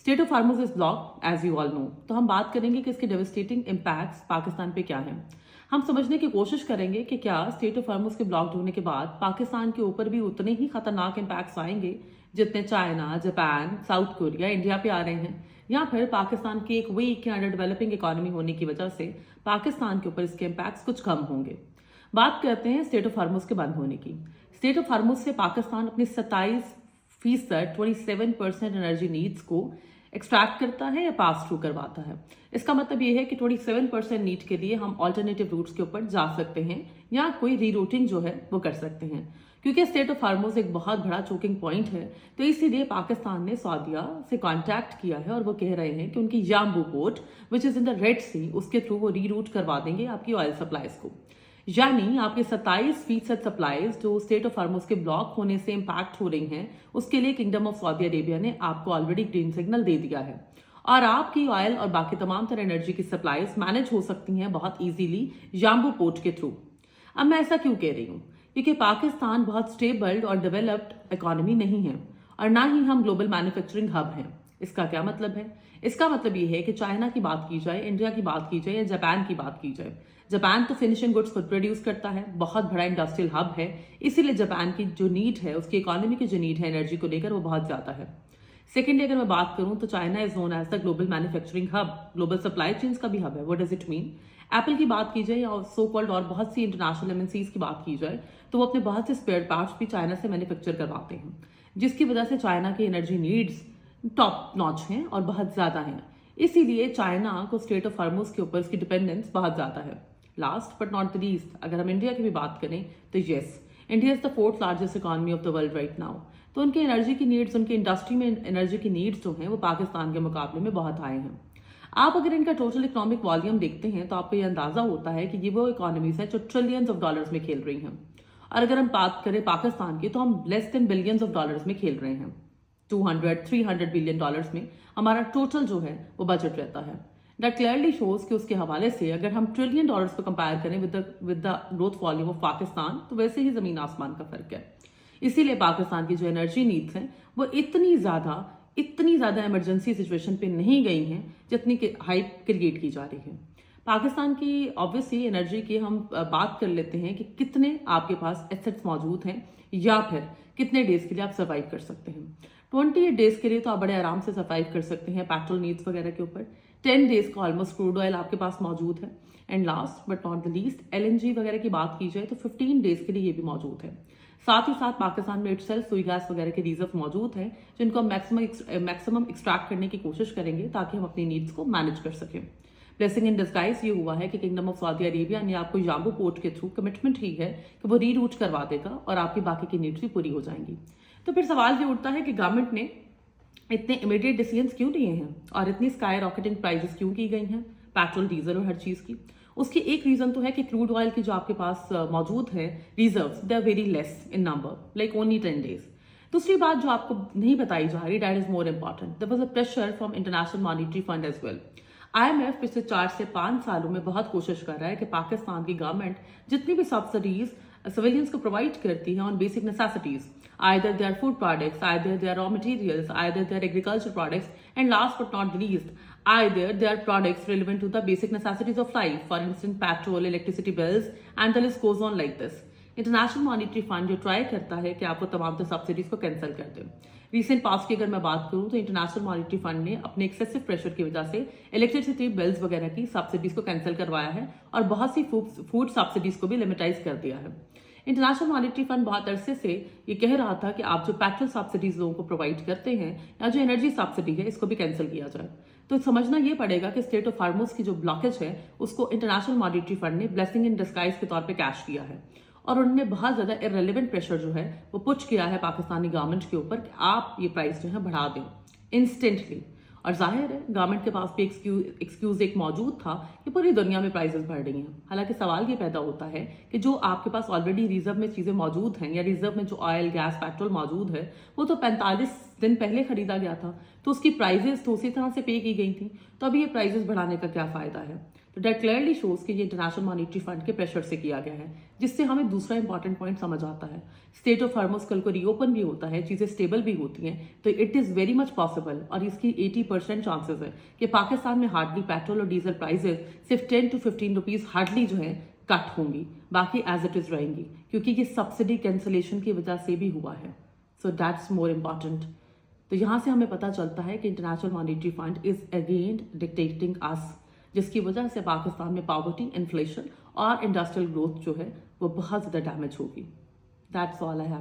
State of Hormuz is block as you all know. तो हम बात करेंगे कि इसके डेवस्टेटिंग इम्पैक्ट्स पाकिस्तान पे क्या हैं। हम समझने की कोशिश करेंगे कि क्या स्टेट ऑफ हार्मोज के ब्लॉक होने के बाद पाकिस्तान के ऊपर भी उतने ही खतरनाक इम्पैक्ट्स आएंगे जितने China, Japan, south Korea, India पे आ रहे हैं, या फिर पाकिस्तान की एक वीक या अंडर डेवलपिंग इकोनॉमी होने की वजह से पाकिस्तान के ऊपर इसके इम्पैक्ट्स कुछ कम होंगे। बात करते हैं स्टेट ऑफ हार्मोज के बंद होने की। स्टेट ऑफ हार्मोज से पाकिस्तान अपनी 27% 27% एनर्जी नीड्स को एक्सट्रैक्ट करता है या पास थ्रू करवाता है। इसका मतलब ये है कि 27% नीड के लिए हम ऑल्टरनेटिव रूट्स के ऊपर जा सकते हैं या कोई रीरूटिंग जो है वो कर सकते हैं। क्योंकि स्टेट ऑफ हार्मोज एक बहुत बड़ा चोकिंग पॉइंट है, तो इसीलिए पाकिस्तान ने सऊदीया से कांटेक्ट किया है और वो कह रहे हैं कि उनकी Yanbu port which is in the Red Sea, उसके थ्रू वो रीरूट करवा देंगे आपकी ऑयल सप्लाईज को। यानी आपके 27% सप्लाईज जो स्टेट ऑफ हार्मोज के ब्लॉक होने से इंपैक्ट हो रही हैं, उसके लिए किंगडम ऑफ सऊदी अरेबिया ने आपको ऑलरेडी ग्रीन सिग्नल दे दिया है और आपकी ऑयल और बाकी तमाम तरह एनर्जी की सप्लाईज मैनेज हो सकती हैं बहुत इजीली यांबू पोर्ट के थ्रू। अब मैं ऐसा क्यों कह रही हूँ? क्योंकि पाकिस्तान बहुत स्टेबल और डेवलप्ड इकोनॉमी नहीं है और ना ही हम ग्लोबल मैन्युफैक्चरिंग हब हैं। इसका क्या मतलब है? इसका मतलब ये है कि चाइना की बात की जाए, इंडिया की बात की जाए या जापान की बात की जाए, जापान तो फिनिशिंग गुड्स खुद प्रोड्यूस करता है, बहुत बड़ा इंडस्ट्रियल हब है, इसीलिए जापान की जो नीड है, उसकी इकोनॉमी की जो नीड है एनर्जी को लेकर, वो बहुत ज्यादा है। सेकेंडली अगर मैं बात करूं तो China is known as the global manufacturing hub, global supply chains का भी हब है। What does it mean? Apple की बात की जाए या सो कॉल्ड और बहुत सी इंटरनेशनल एमएनसीज की बात की जाए तो वो अपने बहुत से स्पेयर पार्ट्स भी चाइना से मैन्युफैक्चर करवाते हैं, जिसकी वजह से चाइना की एनर्जी नीड्स टॉप नॉच हैं और बहुत ज्यादा हैं। इसीलिए चाइना को स्टेट ऑफ हार्मोज के ऊपर इसकी डिपेंडेंस बहुत ज्यादा है। Last but not the least अगर हम इंडिया की भी बात करें तो yes, India is the 4th largest economy of the world right now. तो उनकी एनर्जी की नीड्स, उनकी इंडस्ट्री में एनर्जी की नीड्स जो हैं वो पाकिस्तान के मुकाबले में बहुत हाई हैं। आप अगर इनका टोटल इकोनॉमिक वॉल्यूम देखते हैं तो आपको ये अंदाजा होता है कि ये वो इकोनॉमीज हैं जो ट्रिलियंस ऑफ डॉलर्स में खेल रही हैं। और अगर हम बात करें पाकिस्तान की तो हम less than billions of dollars में खेल रहे हैं। 200-300 बिलियन डॉलर्स में हमारा टोटल जो है वो बजट रहता है। दैट क्लियरली शोज कि उसके हवाले से अगर हम ट्रिलियन डॉलर्स को कंपेयर करें with the growth volume of Pakistan तो वैसे ही जमीन आसमान का फर्क है। इसीलिए पाकिस्तान की जो एनर्जी नीड्स हैं वो इतनी ज्यादा इमरजेंसी सिचुएशन पे नहीं गई हैं जितनी हाइप क्रिएट की जा रही है। पाकिस्तान की ऑब्वियसली एनर्जी की हम बात कर लेते हैं कि कितने आपके पास एसेट्स मौजूद हैं या फिर कितने डेज के लिए आप सर्वाइव कर सकते हैं। 28 डेज के लिए तो आप बड़े आराम से सर्वाइव कर सकते हैं पेट्रोल नीड्स वगैरह के ऊपर। 10 डेज का ऑलमोस्ट क्रूड ऑयल आपके पास मौजूद है। And last but not the least LNG वगैरह की बात की जाए तो 15 डेज के लिए ये भी मौजूद है। साथ ही साथ पाकिस्तान में इटसेल्फ सुई गैस वगैरह के रिजर्व मौजूद हैं जिनको हम मैक्सिमम एक्सट्रैक्ट करने की कोशिश करेंगे ताकि हम अपनी नीड्स को मैनेज कर सकें। ब्लेसिंग इन डिस्गाइज ये हुआ है कि किंगडम ऑफ सऊदी अरेबिया ने आपको यांबू पोर्ट के थ्रू कमिटमेंट ही है कि वो रीरूट करवा देगा और आपकी बाकी की नीड्स भी पूरी हो जाएंगी। तो फिर सवाल ये उठता है कि गवर्नमेंट ने इतने इमीडिएट डिसीजंस क्यों लिए हैं और इतनी स्काई रॉकेटिंग प्राइसेस क्यों की गई हैं पेट्रोल, डीजल और हर चीज की? उसकी एक रीजन तो है कि क्रूड ऑयल की जो आपके पास मौजूद है reserves, they are very less in number, like only 10 days. दूसरी बात जो आपको नहीं बताई जा रही, that is more important, there was a pressure from International monetary Fund as well. IMF पिछले 4 से 5 सालों में बहुत कोशिश कर रहा है कि पाकिस्तान की गवर्नमेंट जितनी भी सब्सिडीज सिविलियंस को प्रोवाइड करती हैं on basic necessities, either they are food products, either they are raw materials, either they are agriculture products, and last but not the least, either they are products relevant to the basic necessities of life, for instance petrol, electricity bills, and the list goes on like this. International monetary fund जो try करता है कि आपको तमाम तो subsidies को cancel कर दे। Recent past की अगर मैं बात करूं तो इंटरनेशनल मॉनेटरी फंड ने अपने एक्सेसिव प्रेशर की वजह से इलेक्ट्रिसिटी बिल्स वगैरह की सब्सिडीज को कैंसिल करवाया है और बहुत सी फूड सब्सिडीज को भी लिमिटाइज कर दिया है। इंटरनेशनल मॉनेटरी फंड बहुत अरसे से ये कह रहा था कि आप जो पेट्रोल सब्सिडीज लोगों को प्रोवाइड करते हैं या जो एनर्जी सब्सिडी है इसको भी कैंसिल किया जाए। तो समझना ये पड़ेगा कि स्टेट ऑफ हार्मोज की जो ब्लॉकेज है उसको इंटरनेशनल मॉनेटरी फंड ने ब्लेसिंग इन डिस्गाइज के तौर पे कैश किया है और उन्होंने बहुत ज्यादा इररेलेवेंट प्रेशर जो है वो पुश किया है पाकिस्तानी गवर्नमेंट के ऊपर कि आप ये प्राइस जो है बढ़ा दें इंस्टेंटली। और जाहिर है गवर्नमेंट के पास भी एक्सक्यूज एक मौजूद था कि पूरी दुनिया में प्राइसेस बढ़ रही हैं। हालांकि सवाल ये पैदा होता है कि जो आपके पास ऑलरेडी रिजर्व में चीजें मौजूद हैं या रिजर्व में जो ऑयल, गैस, पेट्रोल मौजूद है वो तो 45 दिन पहले खरीदा गया था, तो उसकी प्राइजेस तो उसी तरह से पे की गई थी, तो अभी ये प्राइजेस बढ़ाने का क्या फायदा है? तो डेट क्लियरली शोज कि ये इंटरनेशनल मॉनेटरी फंड के प्रेशर से किया गया है, जिससे हमें दूसरा इंपॉर्टेंट पॉइंट समझ आता है। स्टेट ऑफ हॉर्मुज कल को रीओपन भी होता है, चीज़ें स्टेबल भी होती हैं, तो it is very much possible और इसकी 80% चांसेस है कि पाकिस्तान में हार्डली पेट्रोल और डीजल प्राइजेस सिर्फ 10 to 15 रुपीज़ हार्डली जो है कट होंगी, बाकी एज इट इज़ रहेंगी, क्योंकि ये सब्सिडी कैंसिलेशन की वजह से भी हुआ है। So that's more important. तो यहाँ से हमें पता चलता है कि international monetary fund is again dictating us, जिसकी वजह से पाकिस्तान में पॉवर्टी, इन्फ्लेशन और इंडस्ट्रियल ग्रोथ जो है वो बहुत ज़्यादा डैमेज होगी। That's all I have.